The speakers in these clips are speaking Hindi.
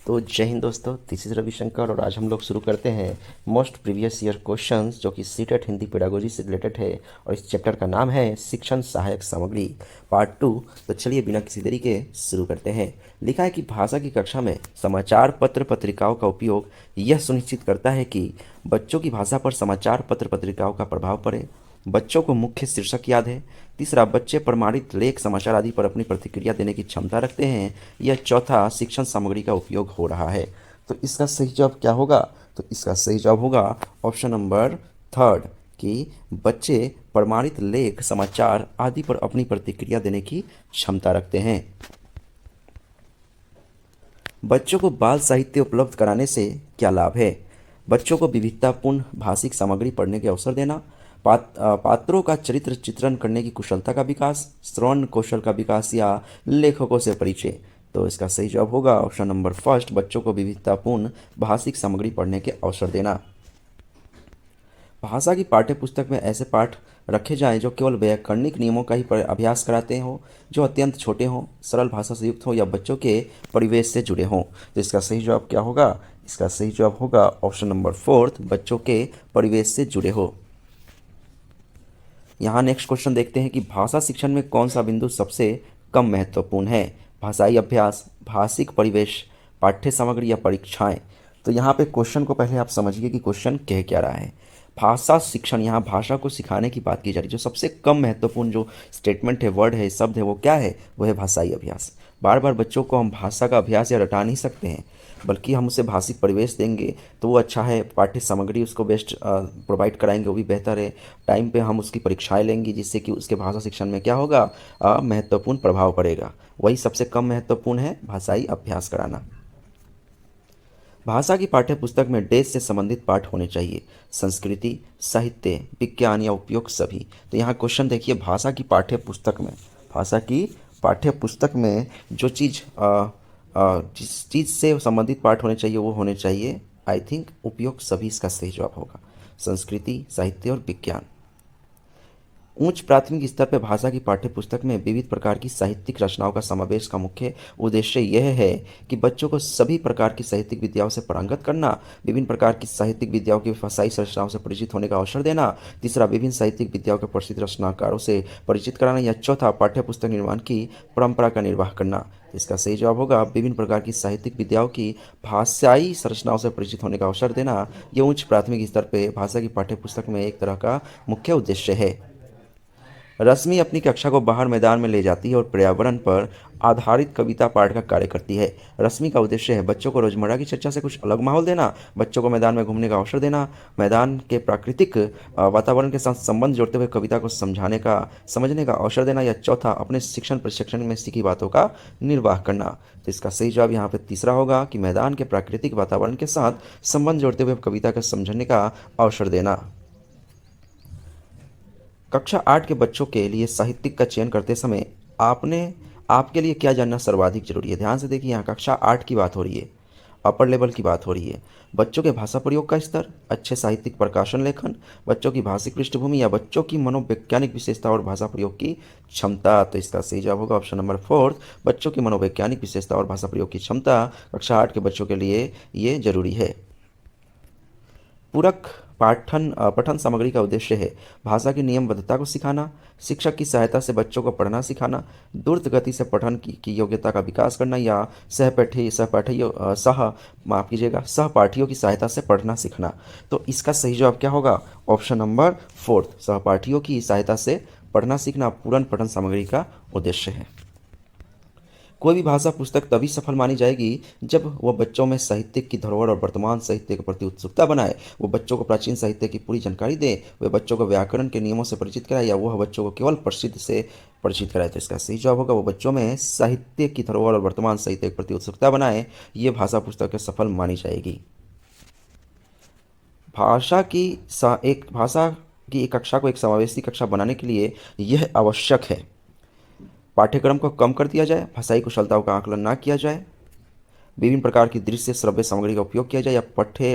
तो जय हिंद दोस्तों, दिस इज़ रविशंकर और आज हम लोग शुरू करते हैं मोस्ट प्रीवियस ईयर क्वेश्चंस जो कि सीटेट हिंदी पेडागोजी से रिलेटेड है। और इस चैप्टर का नाम है शिक्षण सहायक सामग्री पार्ट 2। तो चलिए बिना किसी देरी के शुरू करते हैं। लिखा है कि भाषा की कक्षा में समाचार पत्र पत्रिकाओं का उपयोग यह सुनिश्चित करता है कि बच्चों की भाषा पर समाचार पत्र पत्रिकाओं का प्रभाव पड़े। बच्चों को मुख्य शीर्षक याद है। तीसरा, बच्चे प्रमाणित लेख समाचार आदि पर अपनी प्रतिक्रिया देने की क्षमता रखते हैं। यह चौथा, शिक्षण सामग्री का उपयोग हो रहा है। तो इसका सही जवाब क्या होगा? तो इसका सही जवाब होगा ऑप्शन नंबर थर्ड कि बच्चे प्रमाणित लेख समाचार आदि पर अपनी प्रतिक्रिया देने की क्षमता रखते हैं। बच्चों को बाल साहित्य उपलब्ध कराने से क्या लाभ है? बच्चों को विविधतापूर्ण भाषिक सामग्री पढ़ने के अवसर देना, पात्रों का चरित्र चित्रण करने की कुशलता का विकास, श्रवण कौशल का विकास या लेखकों से परिचय। तो इसका सही जवाब होगा ऑप्शन नंबर फर्स्ट, बच्चों को विविधतापूर्ण भाषिक सामग्री पढ़ने के अवसर देना। भाषा की पाठ्य पुस्तक में ऐसे पाठ रखे जाएं जो केवल व्याकरणिक नियमों का ही अभ्यास कराते हों, जो अत्यंत छोटे हों, सरल भाषा से युक्त हों या बच्चों के परिवेश से जुड़े हों। तो इसका सही जवाब क्या होगा? इसका सही जवाब होगा ऑप्शन नंबर फोर्थ, बच्चों के परिवेश से जुड़े हो। यहाँ नेक्स्ट क्वेश्चन देखते हैं कि भाषा शिक्षण में कौन सा बिंदु सबसे कम महत्वपूर्ण है? भाषाई अभ्यास, भाषिक परिवेश, पाठ्य सामग्री या परीक्षाएं। तो यहाँ पे क्वेश्चन को पहले आप समझिए कि क्वेश्चन कह क्या रहा है। भाषा शिक्षण, यहाँ भाषा को सिखाने की बात की जा रही है। जो सबसे कम महत्वपूर्ण जो स्टेटमेंट है, वर्ड है, शब्द है, वो क्या है? वो है भाषाई अभ्यास। बार बार बच्चों को हम भाषा का अभ्यास या रटा नहीं सकते हैं, बल्कि हम उसे भाषिक परिवेश देंगे तो वो अच्छा है। पाठ्य सामग्री उसको बेस्ट प्रोवाइड कराएंगे, वो भी बेहतर है। टाइम पे हम उसकी परीक्षाएं लेंगे जिससे कि उसके भाषा शिक्षण में क्या होगा? महत्वपूर्ण प्रभाव पड़ेगा। वही सबसे कम महत्वपूर्ण है, भाषाई अभ्यास कराना। भाषा की पाठ्य पुस्तक में देश से संबंधित पाठ होने चाहिए। संस्कृति, साहित्य, विज्ञान या उपयोग सभी। तो यहाँ क्वेश्चन देखिए, भाषा की पाठ्य पुस्तक में, भाषा की पाठ्य पुस्तक में जो चीज़ जिस चीज़ से संबंधित पाठ होने चाहिए वो होने चाहिए। आई थिंक उपयोग सभी इसका सही जवाब होगा। संस्कृति, साहित्य और विज्ञान। उच्च प्राथमिक स्तर पर भाषा की पाठ्यपुस्तक में विविध प्रकार की साहित्यिक रचनाओं का समावेश का मुख्य उद्देश्य यह है कि बच्चों को सभी प्रकार की साहित्यिक विद्याओं से पारंगत करना, विभिन्न प्रकार की साहित्यिक विद्याओं की भाषाई रचनाओं से परिचित होने का अवसर देना। तीसरा, विभिन्न साहित्यिक विद्याओं के प्रसिद्ध रचनाकारों से परिचित कराना। या चौथा, पाठ्यपुस्तक निर्माण की परंपरा का निर्वाह करना। इसका सही जवाब होगा विभिन्न प्रकार की साहित्यिक विद्याओं की भाषाई संरचनाओं से परिचित होने का अवसर देना। यह उच्च प्राथमिक स्तर पर भाषा की पाठ्यपुस्तक में एक तरह का मुख्य उद्देश्य है। रश्मि अपनी कक्षा को बाहर मैदान में ले जाती है और पर्यावरण पर आधारित कविता पाठ का कार्य करती है। रश्मि का उद्देश्य है बच्चों को रोजमर्रा की चर्चा से कुछ अलग माहौल देना, बच्चों को मैदान में घूमने का अवसर देना, मैदान के प्राकृतिक वातावरण के साथ संबंध जोड़ते हुए कविता को समझने का अवसर देना। या चौथा, अपने शिक्षण प्रशिक्षण में सीखी बातों का निर्वाह करना। तो इसका सही जवाब यहाँ पे तीसरा होगा कि मैदान के प्राकृतिक वातावरण के साथ संबंध जोड़ते हुए कविता को समझने का अवसर देना। कक्षा 8 के बच्चों के लिए साहित्यिक का चयन करते समय आपके लिए क्या जानना सर्वाधिक जरूरी है? ध्यान से देखिए, यहाँ कक्षा 8 की बात हो रही है, अपर लेवल की बात हो रही है। बच्चों के भाषा प्रयोग का स्तर, अच्छे साहित्यिक प्रकाशन लेखन, बच्चों की भाषिक पृष्ठभूमि या बच्चों की मनोवैज्ञानिक विशेषता और भाषा प्रयोग की क्षमता। तो इसका सही जवाब होगा ऑप्शन नंबर फोर्थ, बच्चों की मनोवैज्ञानिक विशेषता और भाषा प्रयोग की क्षमता कक्षा 8 के बच्चों के लिए ये जरूरी है। पूरक पठन सामग्री का उद्देश्य है भाषा की नियमबद्धता को सिखाना, शिक्षक की सहायता से बच्चों को पढ़ना सिखाना, द्रुत गति से पठन की योग्यता का विकास करना या सहपाठियों की सहायता से पढ़ना सीखना। तो इसका सही जवाब क्या होगा? ऑप्शन नंबर फोर्थ, सहपाठियों की सहायता से पढ़ना सीखना पूर्ण पठन सामग्री का उद्देश्य है। कोई भी भाषा पुस्तक तभी सफल मानी जाएगी जब वह बच्चों में साहित्य की धरोहर और वर्तमान साहित्य के प्रति उत्सुकता बनाए, वो बच्चों को प्राचीन साहित्य की पूरी जानकारी दे, वह बच्चों को व्याकरण के नियमों से परिचित कराए या वह बच्चों को केवल प्रसिद्ध से परिचित कराए। तो इसका सही जवाब होगा वो बच्चों में साहित्य की धरोहर और वर्तमान साहित्य के प्रति उत्सुकता बनाए, ये भाषा पुस्तक सफल मानी जाएगी। भाषा की एक कक्षा को एक समावेशी कक्षा बनाने के लिए यह आवश्यक है: पाठ्यक्रम को कम कर दिया जाए, भाषाई कुशलताओं का आकलन ना किया जाए, विभिन्न प्रकार की दृश्य श्रव्य सामग्री का उपयोग किया जाए, या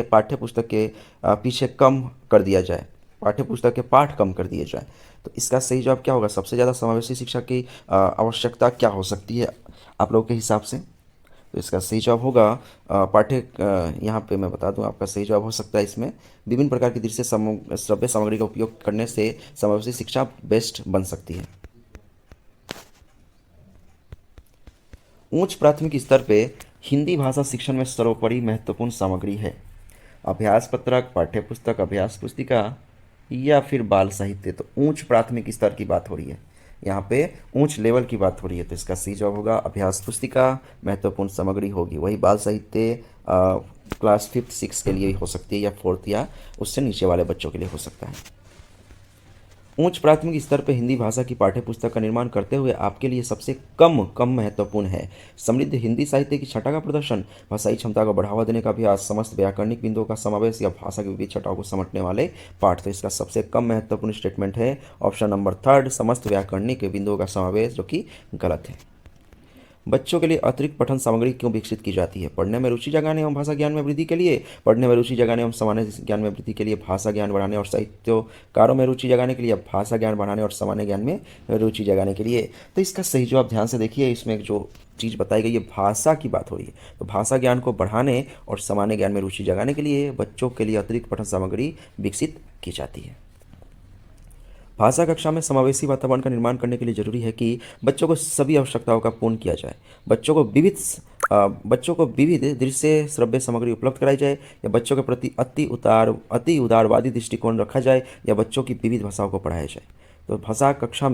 पाठ्य पुस्तक के पीछे कम कर दिया जाए, पाठ्य पुस्तक के पाठ कम कर दिए जाए। तो इसका सही जवाब क्या होगा? सबसे ज़्यादा समावेशी शिक्षा की आवश्यकता क्या हो सकती है आप लोगों के हिसाब से? तो इसका सही जवाब होगा यहाँ पे मैं बता दूं, आपका सही जवाब हो सकता है इसमें विभिन्न प्रकार की दृश्य श्रव्य सामग्री का उपयोग करने से समावेशी शिक्षा बेस्ट बन सकती है। उच्च प्राथमिक स्तर पे हिंदी भाषा शिक्षण में सर्वोपरि महत्वपूर्ण सामग्री है। अभ्यास पत्रक, पाठ्यपुस्तक, अभ्यास पुस्तिका या फिर बाल साहित्य। तो उच्च प्राथमिक स्तर की बात हो रही है, यहाँ पे उच्च लेवल की बात हो रही है, तो इसका सही जवाब होगा अभ्यास पुस्तिका महत्वपूर्ण सामग्री होगी। वही बाल साहित्य क्लास 5 6 के लिए हो सकती है, या 4th या उससे नीचे वाले बच्चों के लिए हो सकता है। उच्च प्राथमिक स्तर पर हिंदी भाषा की पाठ्यपुस्तक का निर्माण करते हुए आपके लिए सबसे कम कम महत्वपूर्ण है समृद्ध हिंदी साहित्य की छटा का प्रदर्शन, भाषाई क्षमता को बढ़ावा देने का अभ्यास, समस्त व्याकरणिक बिंदुओं का समावेश या भाषा की विविध छटाओं को समेटने वाले पाठ। तो इसका सबसे कम महत्वपूर्ण स्टेटमेंट है ऑप्शन नंबर 3, समस्त व्याकरणिक बिंदुओं का समावेश, जो कि गलत है। बच्चों के लिए अतिरिक्त पठन सामग्री क्यों विकसित की जाती है? पढ़ने में रुचि जगाने एवं भाषा ज्ञान में वृद्धि के लिए, पढ़ने में रुचि जगाने एवं सामान्य ज्ञान में वृद्धि के लिए, भाषा ज्ञान बढ़ाने और साहित्यकारों में रुचि जगाने के लिए, भाषा ज्ञान बढ़ाने और सामान्य ज्ञान में रुचि जगाने के लिए। तो इसका सही जवाब ध्यान से देखिए, इसमें जो चीज़ बताई गई है भाषा की बात हो रही है, तो भाषा ज्ञान को बढ़ाने और सामान्य ज्ञान में रुचि जगाने के लिए बच्चों के लिए अतिरिक्त पठन सामग्री विकसित की जाती है। भाषा कक्षा में समावेशी वातावरण का निर्माण करने के लिए जरूरी है कि बच्चों को सभी आवश्यकताओं का पूर्ण किया जाए, बच्चों को विविध दृश्य श्रव्य सामग्री उपलब्ध कराई जाए, या बच्चों के प्रति अति उदारवादी दृष्टिकोण रखा जाए, या बच्चों की विविध भाषाओं को पढ़ाया जाए। तो भाषा कक्षा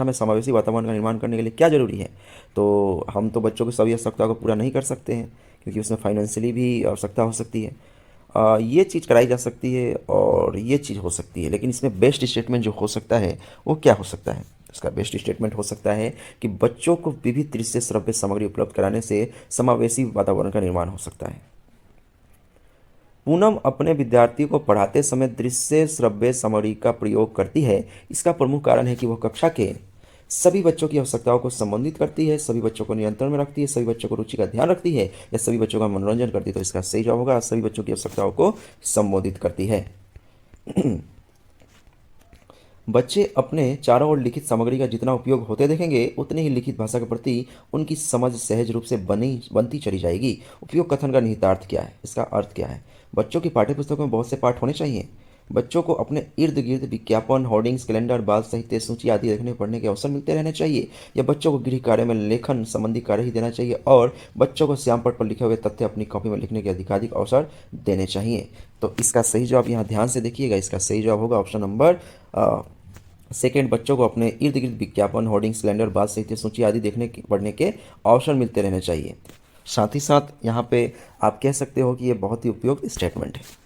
में समावेशी वातावरण का निर्माण करने के लिए क्या जरूरी है? तो हम तो बच्चों की सभी आवश्यकताओं को पूरा नहीं कर सकते हैं, क्योंकि उसमें फाइनेंशियली भी आवश्यकता हो सकती है। ये चीज़ कराई जा सकती है और ये चीज़ हो सकती है, लेकिन इसमें बेस्ट स्टेटमेंट जो हो सकता है वो क्या हो सकता है? इसका बेस्ट स्टेटमेंट हो सकता है कि बच्चों को विविध दृश्य श्रव्य सामग्री उपलब्ध कराने से समावेशी वातावरण का निर्माण हो सकता है। पूनम अपने विद्यार्थियों को पढ़ाते समय दृश्य श्रव्य सामग्री का प्रयोग करती है। इसका प्रमुख कारण है कि वह कक्षा के सभी बच्चों की आवश्यकताओं को संबोधित करती है, सभी बच्चों को नियंत्रण में रखती है, सभी बच्चों को रुचि का ध्यान रखती है, या सभी बच्चों का मनोरंजन करती है। तो इसका सही जवाब होगा सभी बच्चों की आवश्यकताओं को संबोधित करती है। बच्चे अपने चारों ओर लिखित सामग्री का जितना उपयोग होते देखेंगे, उतनी ही लिखित भाषा के प्रति उनकी समझ सहज रूप से बनती चली जाएगी। उपयोग कथन का निहितार्थ क्या है? इसका अर्थ क्या है? बच्चों की पाठ्यपुस्तकों में बहुत से पाठ होने चाहिए। बच्चों को अपने इर्द गिर्द विज्ञापन, होर्डिंग्स, कैलेंडर, बाल साहित्य, सूची आदि देखने पढ़ने के अवसर मिलते रहने चाहिए, या बच्चों को गृह कार्य में लेखन संबंधी कार्य ही देना चाहिए, और बच्चों को श्यामपट्ट पर लिखे हुए तथ्य अपनी कॉपी में लिखने के अधिकाधिक अवसर देने चाहिए। तो इसका सही जवाब यहाँ ध्यान से देखिएगा, इसका सही जवाब होगा ऑप्शन नंबर 2, बच्चों को अपने इर्द गिर्द विज्ञापन, होर्डिंग्स, कैलेंडर, बाल साहित्य, सूची आदि पढ़ने के अवसर मिलते रहने चाहिए। साथ ही साथ यहाँ पे आप कह सकते हो कि ये बहुत ही उपयुक्त स्टेटमेंट है।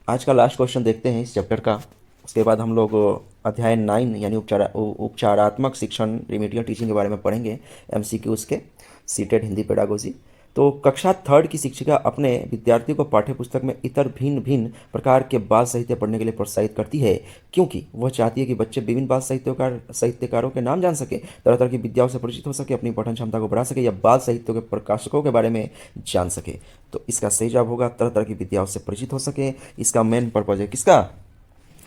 आज का लास्ट क्वेश्चन देखते हैं इस चैप्टर का, उसके बाद हम लोग अध्याय 9 यानी उपचारात्मक शिक्षण, रिमेडियल टीचिंग के बारे में पढ़ेंगे, MCQs के सीटेड हिंदी पेडागोजी। तो कक्षा 3 की शिक्षिका अपने विद्यार्थियों को पाठ्यपुस्तक में इतर भिन्न भिन्न प्रकार के बाल साहित्य पढ़ने के लिए प्रोत्साहित करती है, क्योंकि वह चाहती है कि बच्चे विभिन्न बाल साहित्यकारों के नाम जान सके, तरह तरह की विद्याओं से परिचित हो सके, अपनी पठन क्षमता को बढ़ा सके, या बाल साहित्यों के प्रकाशकों के बारे में जान सके। तो इसका सही जवाब होगा तरह तरह की विद्याओं से परिचित हो सके। इसका मेन पर्पज है किसका?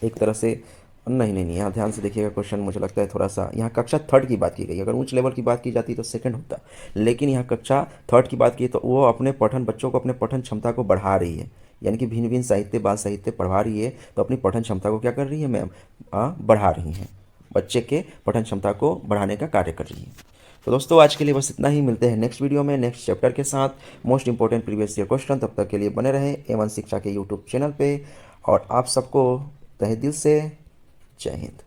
एक तरह से नहीं, यहाँ ध्यान से देखिएगा क्वेश्चन, मुझे लगता है थोड़ा सा यहाँ कक्षा 3 की बात की गई। अगर उच्च लेवल की बात की जाती तो 2nd होता, लेकिन यहाँ कक्षा 3 की बात की तो वो बच्चों को अपने पठन क्षमता को बढ़ा रही है, यानी कि भिन्न भिन्न साहित्य, बाल साहित्य पढ़ा रही है, तो अपनी पठन क्षमता को क्या कर रही है मैम? बढ़ा रही हैं, बच्चे के पठन क्षमता को बढ़ाने का कार्य कर रही है। तो दोस्तों आज के लिए बस इतना ही, मिलते हैं नेक्स्ट वीडियो में नेक्स्ट चैप्टर के साथ most important previous year question. तब तक के लिए बने रहे A1 शिक्षा के यूट्यूब चैनल पे, और आप सबको तहे दिल से जय हिंद।